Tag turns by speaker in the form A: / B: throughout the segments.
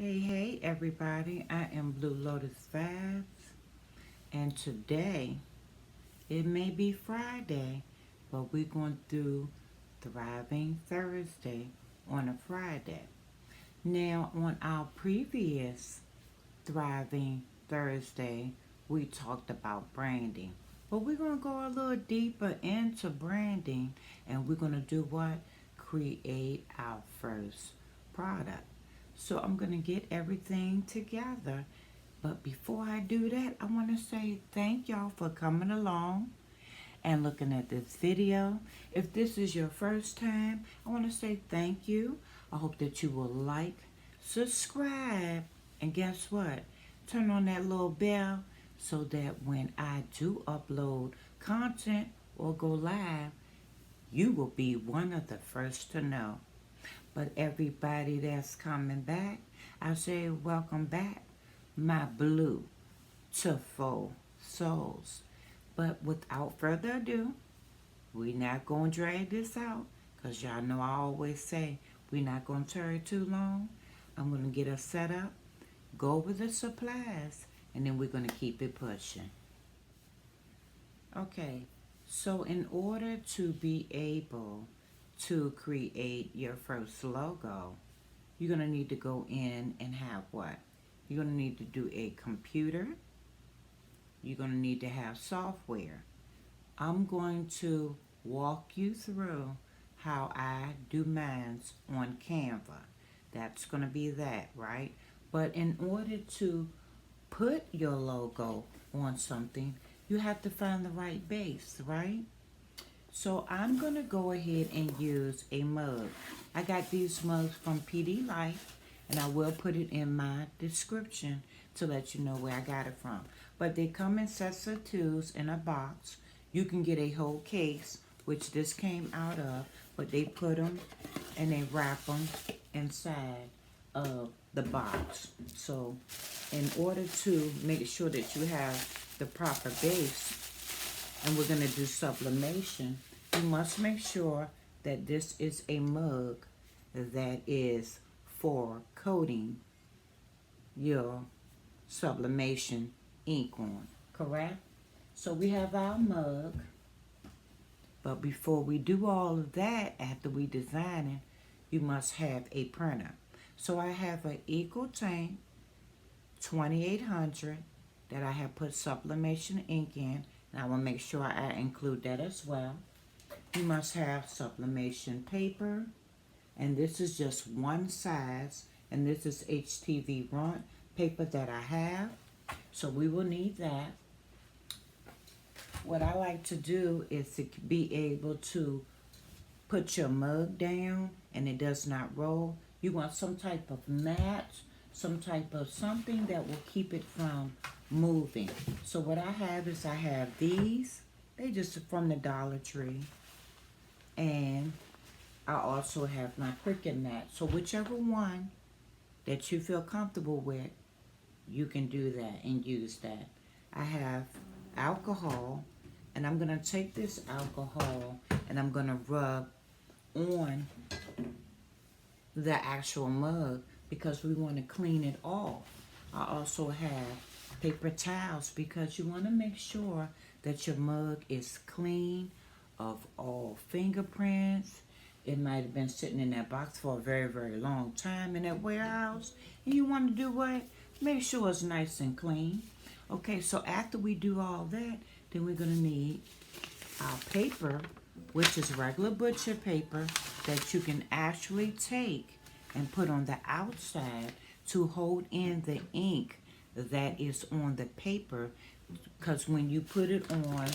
A: Hey everybody, I am Blue Lotus Vibes, and today it may be Friday, but we're going to do Thriving Thursday on a Friday. Now, on our previous Thriving Thursday, we talked about branding, but we're going to go a little deeper into branding, and we're going to do what? Create our first product. So I'm going to get everything together. But before I do that, I want to say thank y'all for coming along and looking at this video. If this is your first time, I want to say thank you. I hope that you will like, subscribe, and guess what? Turn on that little bell so that when I do upload content or go live, you will be one of the first to know. But everybody that's coming back, I say welcome back, my blue to full souls. But without further ado, we not going to drag this out because y'all know I always say we not going to tarry too long. I'm going to get us set up, go over the supplies, and then we're going to keep it pushing. Okay, so in order to be able to create your first logo, you're going to need to go in and have what? You're going to need to do a computer. You're going to need to have software. I'm going to walk you through how I do mine on Canva. That's going to be that, right? But in order to put your logo on something, you have to find the right base, right? So I'm going to go ahead and use a mug. I got these mugs from PD Life, and I will put it in my description to let you know where I got it from. But they come in sets of twos in a box. You can get a whole case, which this came out of, but they put them and they wrap them inside of the box. So in order to make sure that you have the proper base, and we're going to do sublimation, you must make sure that this is a mug that is for coating your sublimation ink on, correct? So we have our mug, but before we do all of that, after we design it, you must have a printer. So I have an Equal Tank 2800 that I have put sublimation ink in, and I will make sure I include that as well. You must have sublimation paper, and this is just one size, and this is HTV Runt paper that I have, so we will need that. What I like to do is to be able to put your mug down and it does not roll. You want some type of mat, some type of something that will keep it from moving. So what I have is I have these. They just from the Dollar Tree. And I also have my Cricut mat. So whichever one that you feel comfortable with, you can do that and use that. I have alcohol, and I'm going to take this alcohol and I'm going to rub on the actual mug because we want to clean it off. I also have paper towels because you want to make sure that your mug is clean of all fingerprints. It might have been sitting in that box for a very, very long time in that warehouse. And you want to do what? Make sure it's nice and clean. Okay, so after we do all that, then we're going to need our paper, which is regular butcher paper that you can actually take and put on the outside to hold in the ink that is on the paper, because when you put it on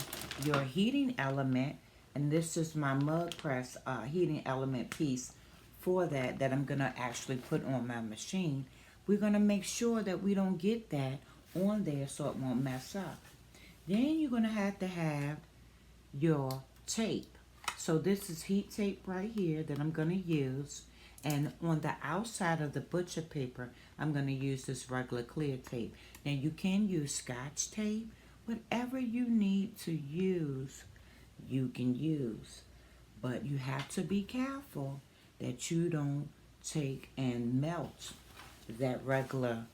A: your heating element, and this is my mug press heating element piece for that I'm going to actually put on my machine, we're going to make sure that we don't get that on there so it won't mess up. Then you're going to have your tape. So this is heat tape right here that I'm going to use. And on the outside of the butcher paper, I'm going to use this regular clear tape. Now you can use Scotch tape. Whatever you need to use, you can use. But you have to be careful that you don't take and melt that regular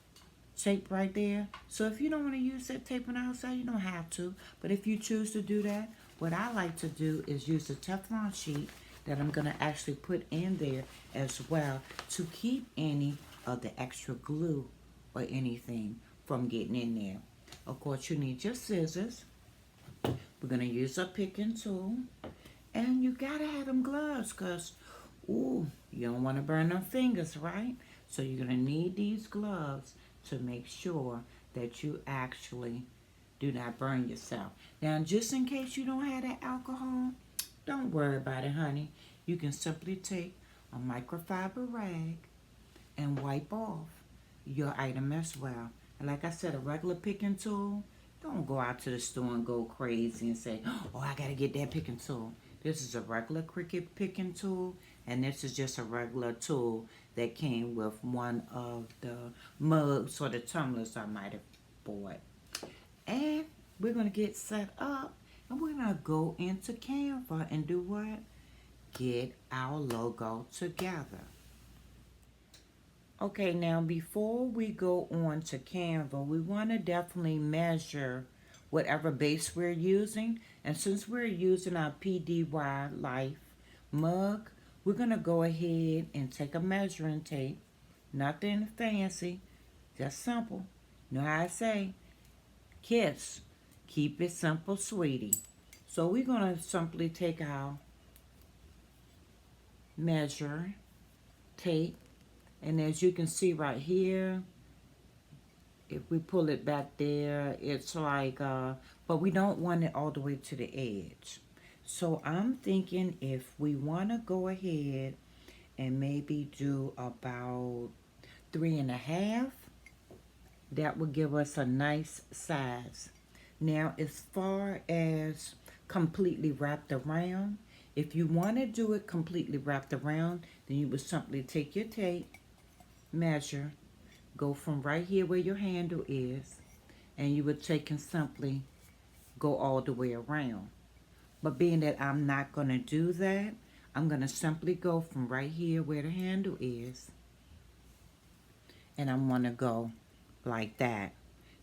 A: tape right there. So if you don't want to use that tape on the outside, you don't have to. But if you choose to do that, what I like to do is use the Teflon sheet that I'm going to actually put in there as well to keep any of the extra glue or anything from getting in there. Of course, you need your scissors. We're going to use a picking tool. And you got to have them gloves because, ooh, you don't want to burn them fingers, right? So you're going to need these gloves to make sure that you actually do not burn yourself. Now, just in case you don't have that alcohol, don't worry about it, honey. You can simply take a microfiber rag and wipe off your item as well. And like I said, a regular picking tool, don't go out to the store and go crazy and say, oh, I got to get that picking tool. This is a regular cricket picking tool, and this is just a regular tool that came with one of the mugs or the tumblers I might have bought. And we're going to get set up, and we're going to go into Canva and do what? Get our logo together. Okay, now before we go on to Canva, we want to definitely measure whatever base we're using. And since we're using our PDY Life mug, we're going to go ahead and take a measuring tape. Nothing fancy, just simple. You know how I say? Kiss. Keep it simple, sweetie. So we're going to simply take our measure tape. And as you can see right here, if we pull it back there, it's like, but we don't want it all the way to the edge. So I'm thinking if we want to go ahead and maybe do about 3.5, that would give us a nice size. Now, as far as completely wrapped around, if you want to do it completely wrapped around, then you would simply take your tape, measure, go from right here where your handle is, and you would take and simply go all the way around. But being that I'm not going to do that, I'm going to simply go from right here where the handle is, and I'm going to go like that.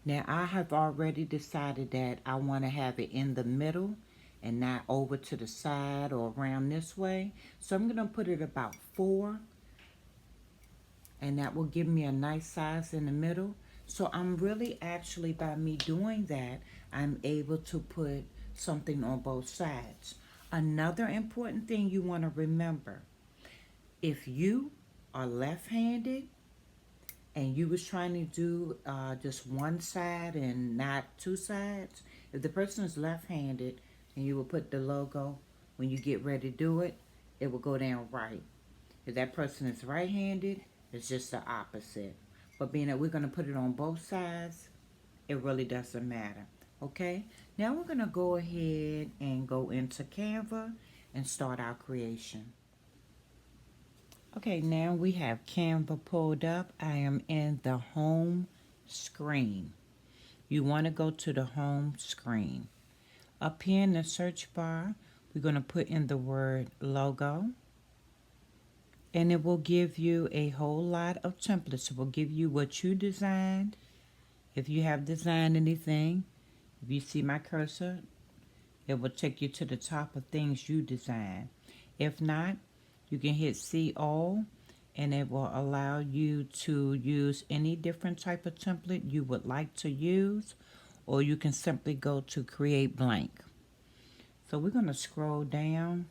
A: Now, I have already decided that I want to have it in the middle and not over to the side or around this way. So I'm going to put it about 4, and that will give me a nice size in the middle. So I'm really actually, by me doing that, I'm able to put something on both sides. Another important thing you want to remember, if you are left-handed and you was trying to do just one side and not 2 sides, if the person is left-handed and you will put the logo, when you get ready to do it, it will go down right. If that person is right-handed, it's just the opposite. But being that we're going to put it on both sides, it really doesn't matter. Okay? Now we're going to go ahead and go into Canva and start our creation. Okay, now we have Canva pulled up. I am in the home screen. You want to go to the home screen. Up here in the search bar, we're going to put in the word logo. And it will give you a whole lot of templates. It will give you what you designed. If you have designed anything, if you see my cursor, it will take you to the top of things you designed. If not, you can hit see all, and it will allow you to use any different type of template you would like to use, or you can simply go to create blank. So we're going to scroll down.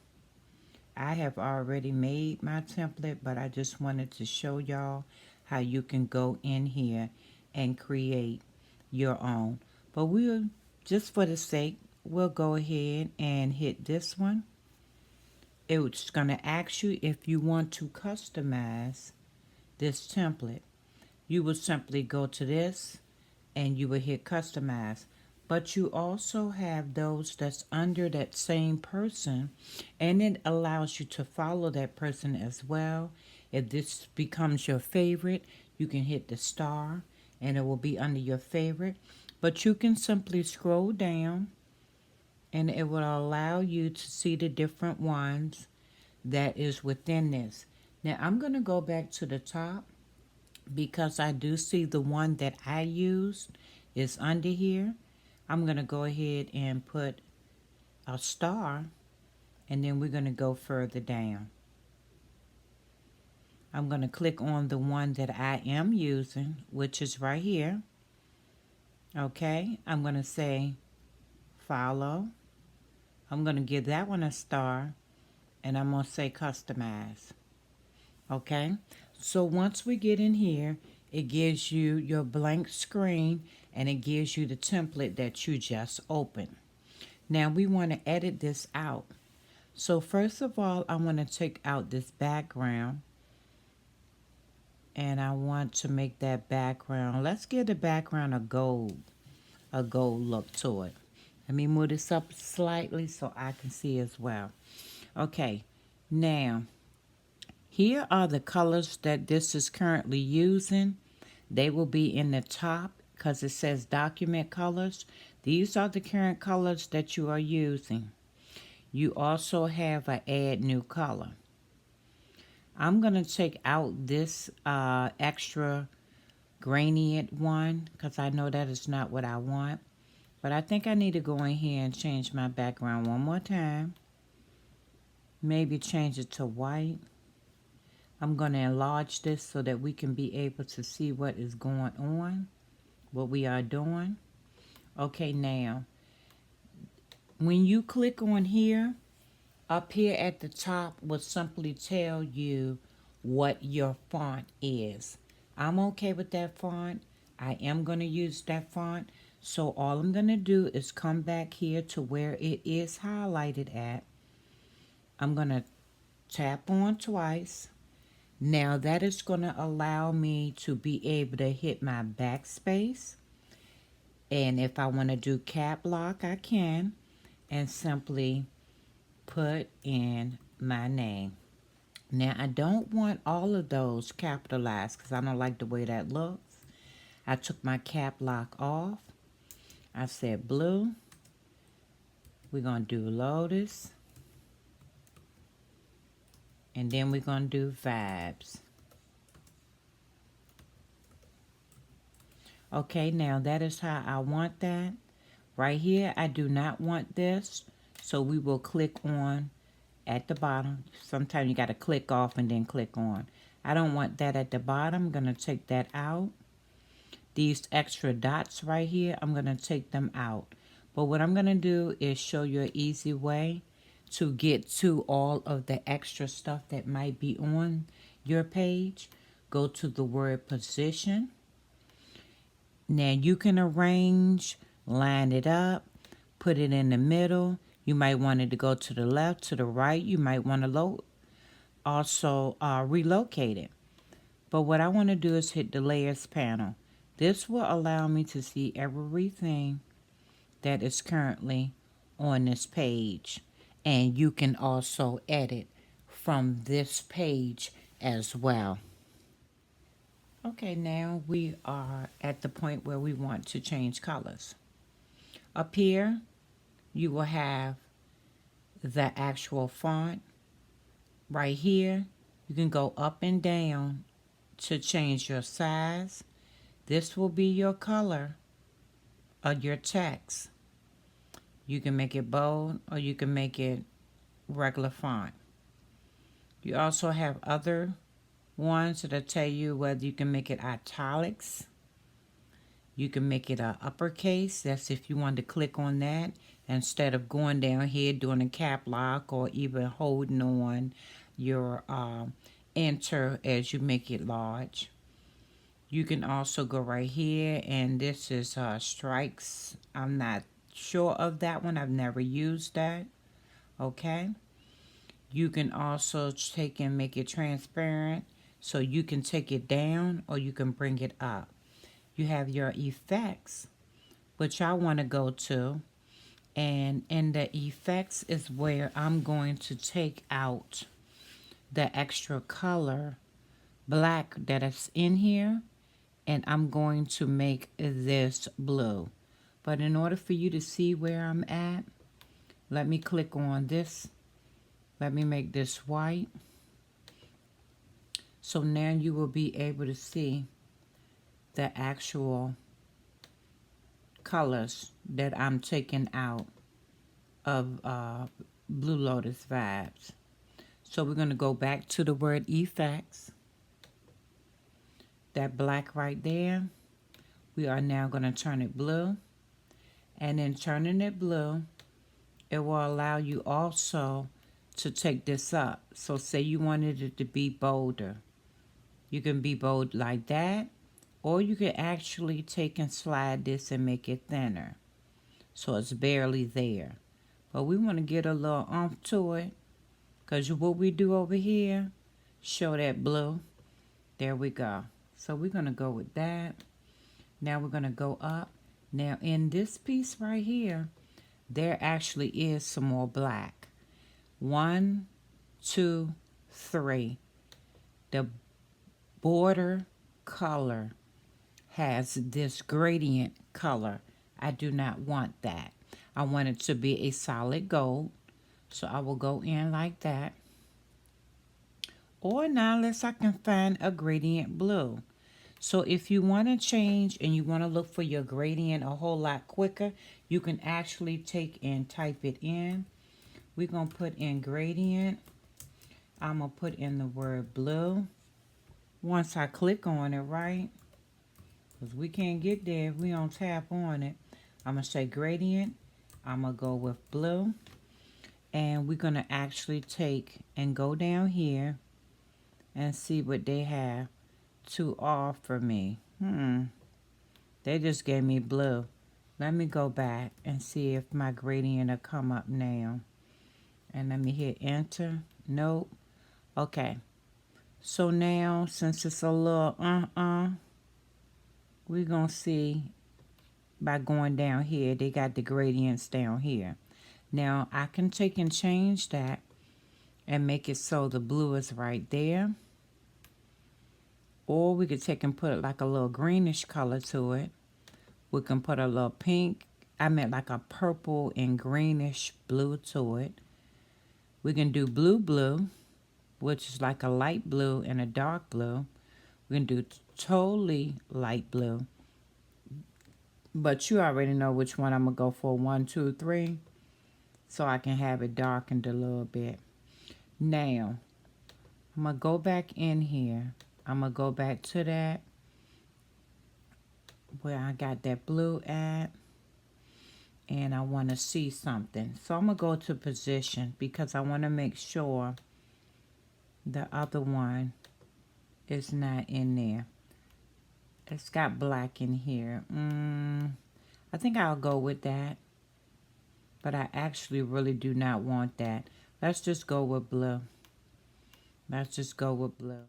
A: I have already made my template, but I just wanted to show y'all how you can go in here and create your own. But we'll, just for the sake, we'll go ahead and hit this one. It's going to ask you if you want to customize this template. You will simply go to this and you will hit customize. But you also have those that's under that same person, and it allows you to follow that person as well. If this becomes your favorite, you can hit the star and it will be under your favorite. But you can simply scroll down and it will allow you to see the different ones that is within this. Now I'm going to go back to the top because I do see the one that I used is under here, I'm going to go ahead and put a star, and then we're going to go further down. I'm going to click on the one that I am using, which is right here. Okay, I'm going to say follow. I'm going to give that one a star, and I'm going to say customize. Okay, so once we get in here, it gives you your blank screen, and it gives you the template that you just opened. Now we want to edit this out. So first of all, I want to take out this background, and I want to make that background, let's give the background a gold look to it. Let me move this up slightly so I can see as well. Okay, now here are the colors that this is currently using. They will be in the top because it says document colors. These are the current colors that you are using. You also have an add new color. I'm going to take out this extra gradient one because I know that is not what I want. But I think I need to go in here and change my background one more time. Maybe change it to white. I'm going to enlarge this so that we can be able to see what is going on, what we are doing. Okay, now, when you click on here, up here at the top will simply tell you what your font is. I'm okay with that font. I am going to use that font. So all I'm going to do is come back here to where it is highlighted at. I'm going to tap on twice. Now that is going to allow me to be able to hit my backspace. And if I want to do cap lock, I can. And simply put in my name. Now I don't want all of those capitalized because I don't like the way that looks. I took my cap lock off. I said blue. We're going to do Lotus. And then we're going to do Vibes. Okay, now that is how I want that. Right here, I do not want this. So we will click on at the bottom. Sometimes you got to click off and then click on. I don't want that at the bottom. I'm going to take that out. These extra dots right here, I'm going to take them out. But what I'm going to do is show you an easy way to get to all of the extra stuff that might be on your page. Go to the word position. Now you can arrange, line it up, put it in the middle. You might want it to go to the left, to the right. You might want to also relocate it. But what I want to do is hit the layers panel. This will allow me to see everything that is currently on this page. And you can also edit from this page as well. Okay, now we are at the point where we want to change colors. Up here, you will have the actual font. Right here, you can go up and down to change your size. This will be your color of your text. You can make it bold or you can make it regular font. You also have other ones that'll tell you whether you can make it italics. You can make it uppercase. That's if you want to click on that instead of going down here doing a cap lock or even holding on your enter as you make it large. You can also go right here, and this is strikes. I'm not sure of that one. I've never used that. Okay. You can also take and make it transparent, so you can take it down or you can bring it up. You have your effects, which I want to go to. And in the effects is where I'm going to take out the extra color black that is in here. And I'm going to make this blue. But in order for you to see where I'm at, let me click on this. Let me make this white. So now you will be able to see the actual colors that I'm taking out of Blue Lotus Vibes. So we're going to go back to the word effects. That black right there. We are now going to turn it blue. And in turning it blue, it will allow you also to take this up. So say you wanted it to be bolder. You can be bold like that. Or you can actually take and slide this and make it thinner. So it's barely there. But we want to get a little oomph to it. Because what we do over here, show that blue. There we go. So we're going to go with that. Now we're going to go up. Now in this piece right here, there actually is some more black. 1, 2, 3. The border color has this gradient color. I do not want that. I want it to be a solid gold. So I will go in like that. Or now unless I can find a gradient blue. So if you want to change and you want to look for your gradient a whole lot quicker, you can actually take and type it in. We're going to put in gradient. I'm going to put in the word blue. Once I click on it, right? Because we can't get there if we don't tap on it. I'm going to say gradient. I'm going to go with blue. And we're going to actually take and go down here and see what they have to offer me. They just gave me blue. Let me go back and see if my gradient will come up now. And let me hit enter. Nope. Okay. So now, since it's a little we're going to see by going down here, they got the gradients down here. Now, I can take and change that and make it so the blue is right there. Or we could take and put it like a little greenish color to it. We can put a little pink. I meant like a purple and greenish blue to it. We can do blue blue, which is like a light blue and a dark blue. We can do totally light blue. But you already know which one I'm going to go for. 1, 2, 3. So I can have it darkened a little bit. Now, I'm going to go back in here. I'm going to go back to that where I got that blue at. And I want to see something. So I'm going to go to position because I want to make sure the other one is not in there. It's got black in here. I think I'll go with that. But I actually really do not want that. Let's just go with blue. Let's just go with blue.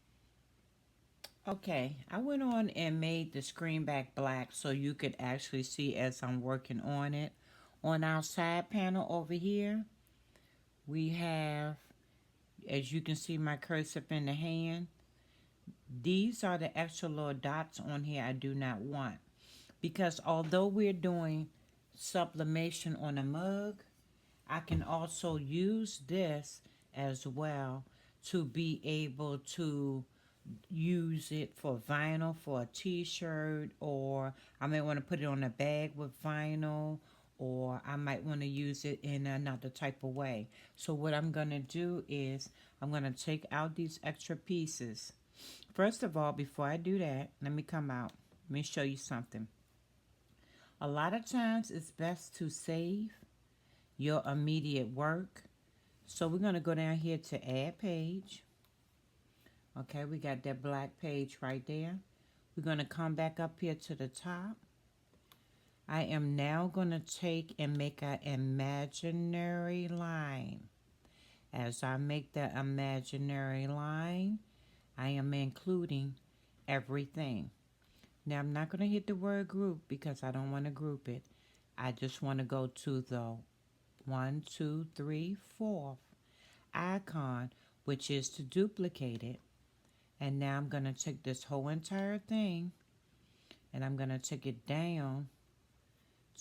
A: Okay, I went on and made the screen back black so you could actually see as I'm working on it. On our side panel over here, we have, as you can see my cursor in the hand, these are the extra little dots on here I do not want. Because although we're doing sublimation on a mug, I can also use this as well to be able to use it for vinyl for a t-shirt, or I might want to put it on a bag with vinyl, or I might want to use it in another type of way. So what I'm going to do is I'm going to take out these extra pieces. First of all, before I do that, let me come out. Let me show you something. A lot of times it's best to save your immediate work. So we're going to go down here to add page. Okay, we got that black page right there. We're going to come back up here to the top. I am now going to take and make an imaginary line. As I make the imaginary line, I am including everything. Now, I'm not going to hit the word group because I don't want to group it. I just want to go to the 1, 2, 3, 4 icon, which is to duplicate it. And now I'm going to take this whole entire thing and I'm going to take it down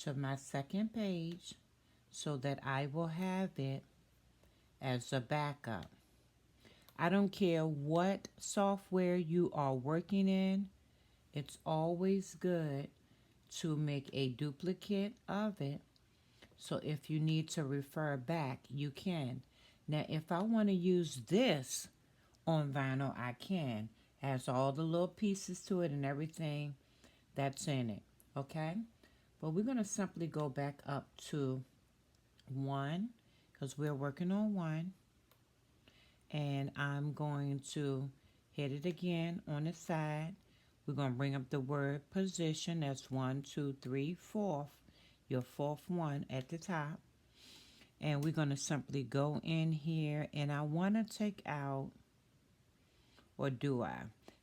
A: to my second page so that I will have it as a backup. I don't care what software you are working in. it's always good to make a duplicate of it. So if you need to refer back, you can. Now, if I want to use this on vinyl, I can. It has all the little pieces to it and everything that's in it. Okay? But we're going to simply go back up to 1 because we're working on 1. And I'm going to hit it again on the side. We're going to bring up the word position. That's 1, 2, 3, 4th. Your 4th one at the top. And we're going to simply go in here. And I want to take out, or do I?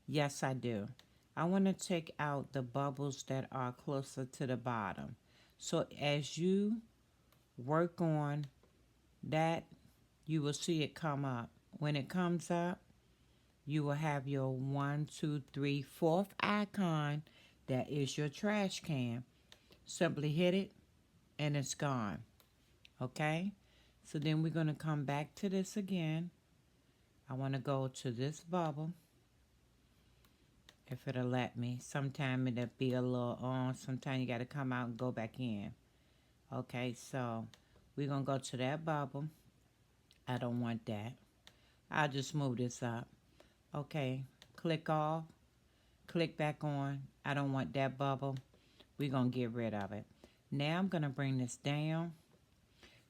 A: Yes, I do. I want to take out the bubbles that are closer to the bottom. So as you work on that, you will see it come up. When it comes up, you will have your 1, 2, 3, 4th icon. That is your trash can. Simply hit it and it's gone. Okay? So then we're going to come back to this again. I want to go to this bubble. If it'll let me. Sometime it'll be a little on. Sometimes you got to come out and go back in. Okay, so we're going to go to that bubble. I don't want that. I'll just move this up. Okay, click off. Click back on. I don't want that bubble. We're going to get rid of it. Now I'm going to bring this down.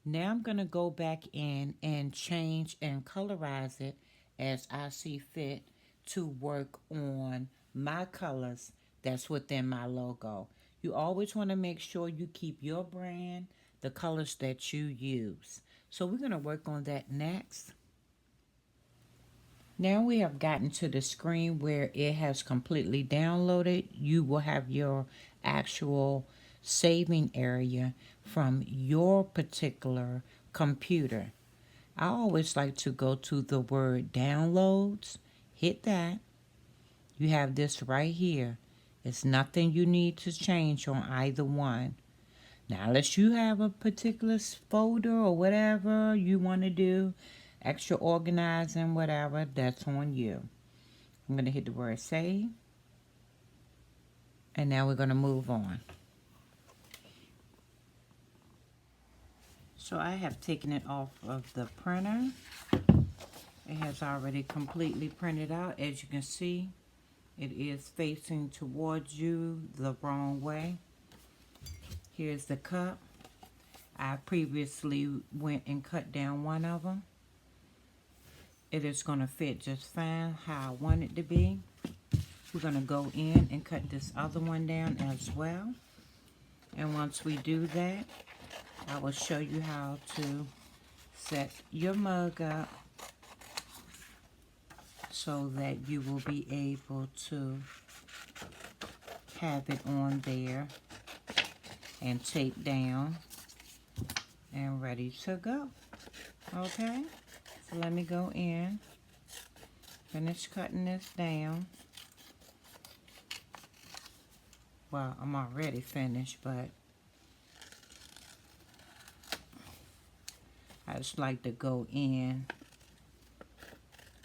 A: Now I'm going to go back in and change and colorize it as I see fit to work on my colors that's within my logo. You always want to make sure you keep your brand, the colors that you use. So we're going to work on that next. Now we have gotten to the screen where it has completely downloaded. You will have your actual saving area from your particular computer. I always like to go to the word downloads, hit that. You have this right here. It's nothing you need to change on either one. Now, unless you have a particular folder or whatever you want to do, extra organizing, whatever, that's on you. I'm going to hit the word save. And now we're going to move on. So I have taken it off of the printer. It has already completely printed out. As you can see, it is facing towards you the wrong way. Here's the cup. I previously went and cut down one of them. It is going to fit just fine how I want it to be. We're going to go in and cut this other one down as well. And once we do that, I will show you how to set your mug up so that you will be able to have it on there and tape down and ready to go. Okay, so let me go in, finish cutting this down. Well, I'm already finished, but I just like to go in.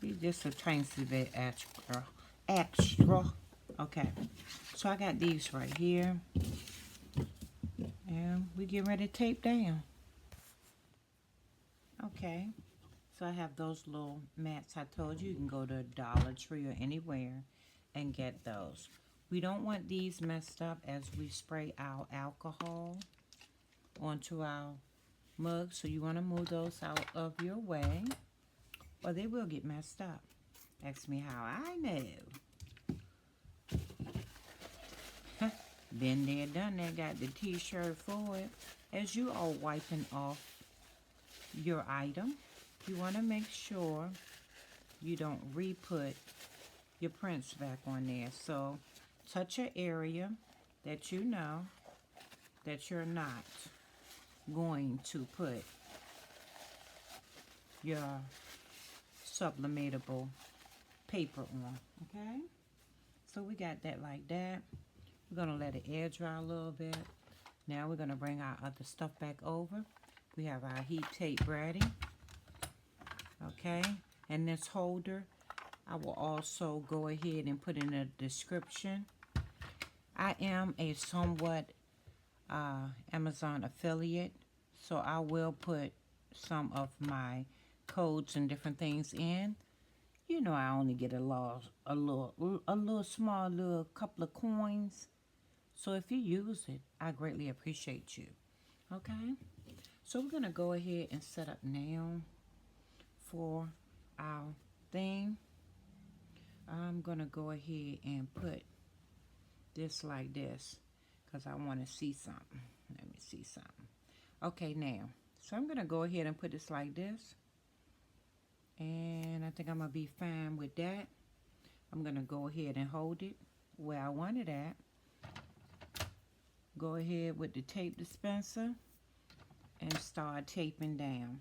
A: Be just a tiny bit extra. Okay, so I got these right here. And we get ready to tape down. Okay, so I have those little mats I told you. You can go to Dollar Tree or anywhere and get those. We don't want these messed up as we spray our alcohol onto our mug. So you want to move those out of your way or they will get messed up. Ask me how I know. Been there, done that, got the t-shirt for it. As you are wiping off your item, you want to make sure you don't re-put your prints back on there. So touch an area that you know that you're not going to put your sublimatable paper on. Okay, so we got that like that. We're going to let it air dry a little bit. Now we're going to bring our other stuff back over. We have our heat tape ready. Okay, and this holder, I will also go ahead and put in a description I am a somewhat Amazon affiliate, so I will put some of my codes and different things in. You know, I only get a little small little couple of coins. So if you use it, I greatly appreciate you. Okay? So we're going to go ahead and set up now for our thing. I'm going to go ahead and put this like this because I want to see something. Let me see something. Okay, now. So I'm going to go ahead and put this like this. And I think I'm going to be fine with that. I'm going to go ahead and hold it where I want it at. Go ahead with the tape dispenser and start taping down.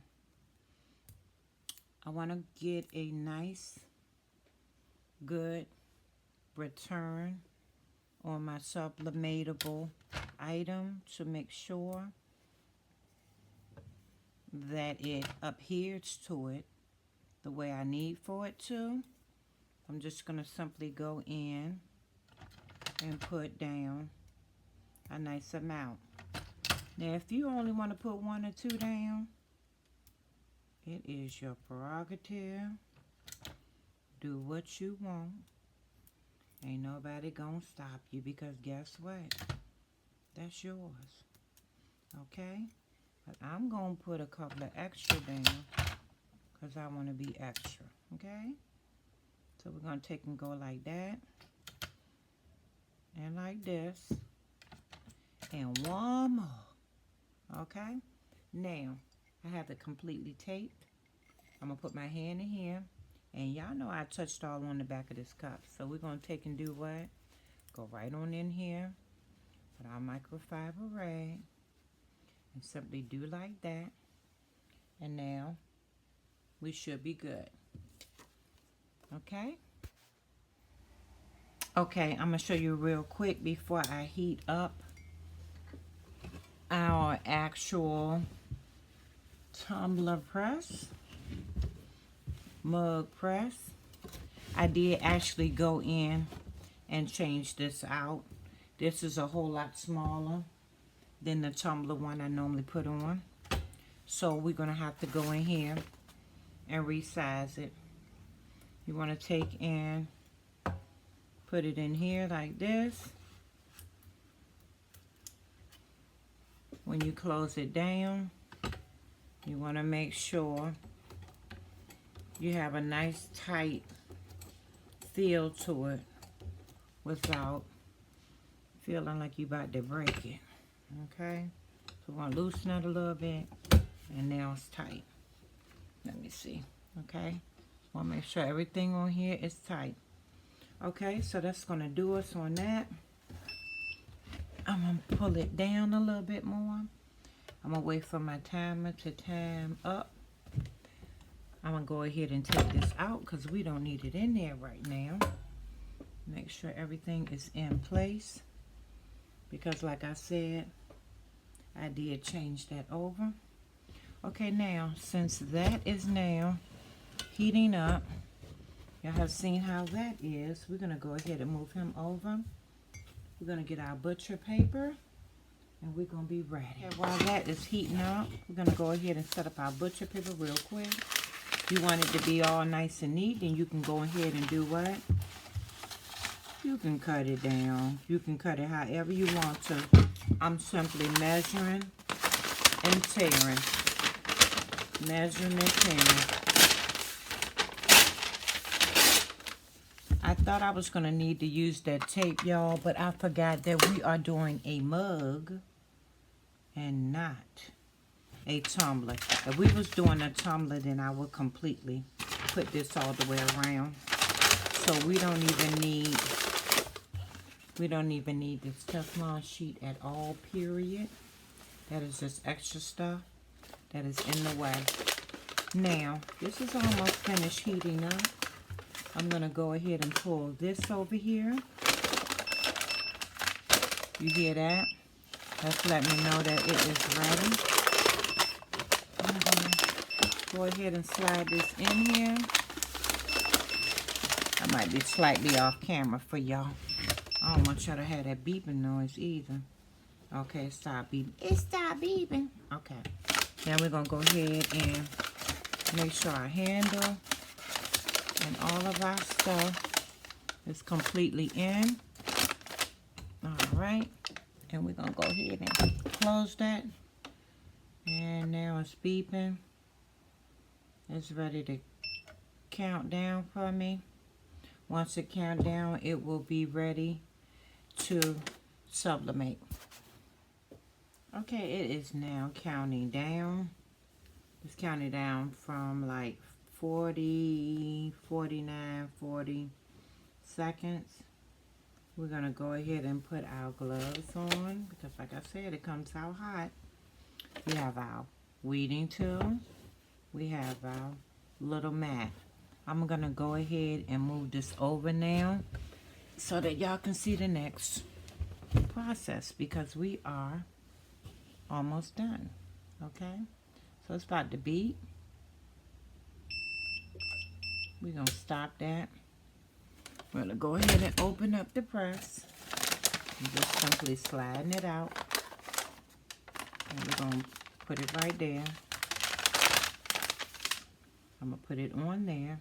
A: I want to get a nice, good return on my sublimatable item to make sure that it adheres to it the way I need for it to. I'm just going to simply go in and put down a nice amount. Now, if you only want to put 1 or 2 down, it is your prerogative. Do what you want. Ain't nobody gonna stop you because guess what? That's yours. Okay? But I'm gonna put a couple of extra down because I want to be extra. Okay? So we're gonna take and go like that. And like this. And one more. Okay? Now, I have it completely taped. I'm going to put my hand in here. And y'all know I touched all on the back of this cup. So we're going to take and do what? Go right on in here. Put our microfiber rag. And simply do like that. And now, we should be good. Okay? Okay, I'm going to show you real quick before I heat up our actual tumbler press, mug press. I did actually go in and change this out. This is a whole lot smaller than the tumbler one I normally put on. So we're going to have to go in here and resize it. You want to take and put it in here like this. When you close it down, you want to make sure you have a nice tight feel to it without feeling like you're about to break it. Okay? So we're going to loosen it a little bit, and now it's tight. Let me see. Okay? Want to make sure everything on here is tight. Okay, so that's going to do us on that. I'm going to pull it down a little bit more. I'm going to wait for my timer to time up. I'm going to go ahead and take this out because we don't need it in there right now. Make sure everything is in place. Because like I said, I did change that over. Okay, now, since that is now heating up, y'all have seen how that is. We're going to go ahead and move him over. We're going to get our butcher paper, and we're going to be ready. And while that is heating up, we're going to go ahead and set up our butcher paper real quick. If you want it to be all nice and neat, then you can go ahead and do what? You can cut it down. You can cut it however you want to. I'm simply measuring and tearing. Measuring and tearing. I thought I was going to need to use that tape, y'all, but I forgot that we are doing a mug and not a tumbler. If we was doing a tumbler, then I would completely put this all the way around. So we don't even need this Teflon sheet at all, period. That is just extra stuff that is in the way. Now, this is almost finished heating up. I'm going to go ahead and pull this over here. You hear that? That's letting me know that it is ready. I'm going to go ahead and slide this in here. I might be slightly off camera for y'all. I don't want y'all to have that beeping noise either. Okay, stop beeping. It stopped beeping. Okay. Now we're going to go ahead and make sure our handle and all of our stuff is completely in. Alright. And we're going to go ahead and close that. And now it's beeping. It's ready to count down for me. Once it counts down, it will be ready to sublimate. Okay, it is now counting down. It's counting down from like 40, 49, 40 seconds. We're going to go ahead and put our gloves on because like I said, it comes out hot. We have our weeding tool. We have our little mat. I'm going to go ahead and move this over now so that y'all can see the next process because we are almost done. Okay, so it's about to beat. We're going to stop that. We're going to go ahead and open up the press. And just simply sliding it out. And we're going to put it right there. I'm going to put it on there.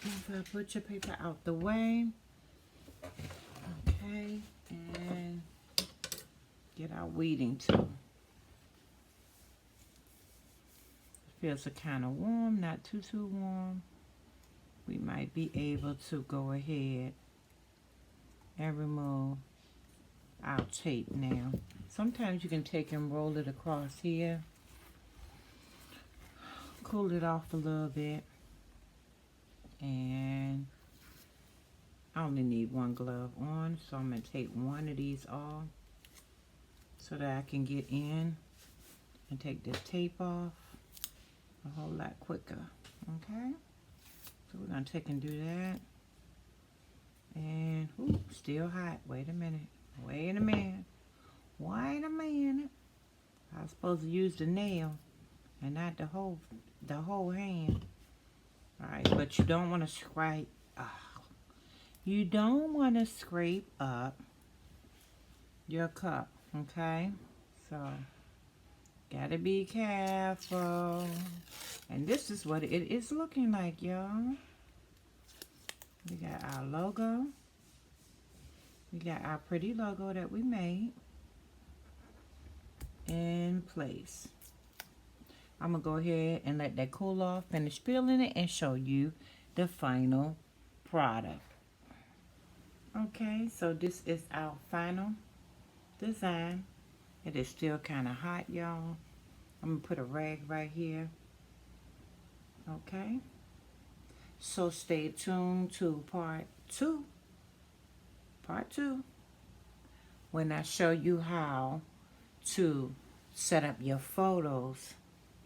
A: If I put your paper out the way. Okay, and get our weeding tool. It feels kind of warm, not too warm. We might be able to go ahead and remove our tape now. Sometimes you can take and roll it across here. Cool it off a little bit. And I only need one glove on, so I'm going to take one of these off so that I can get in and take this tape off a whole lot quicker. Okay? So we're going to take and do that. And, ooh, still hot. Wait a minute. Wait a minute. Wait a minute. I was supposed to use the nail and not the whole hand. Alright, but you don't want to scrape. You don't want to scrape up your cup, okay? So, gotta be careful. And this is what it is looking like, y'all. We got our logo. We got our pretty logo that we made in place. I'm going to go ahead and let that cool off, finish peeling it, and show you the final product. Okay, so this is our final design. It is still kind of hot, y'all. I'm going to put a rag right here. Okay. So stay tuned to part two. Part two. When I show you how to set up your photos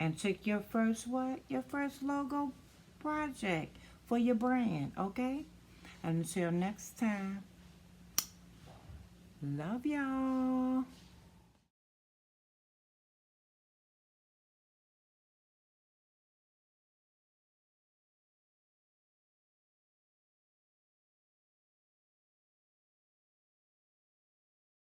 A: and take your first what? Your first logo project for your brand, okay? Until next time, love y'all.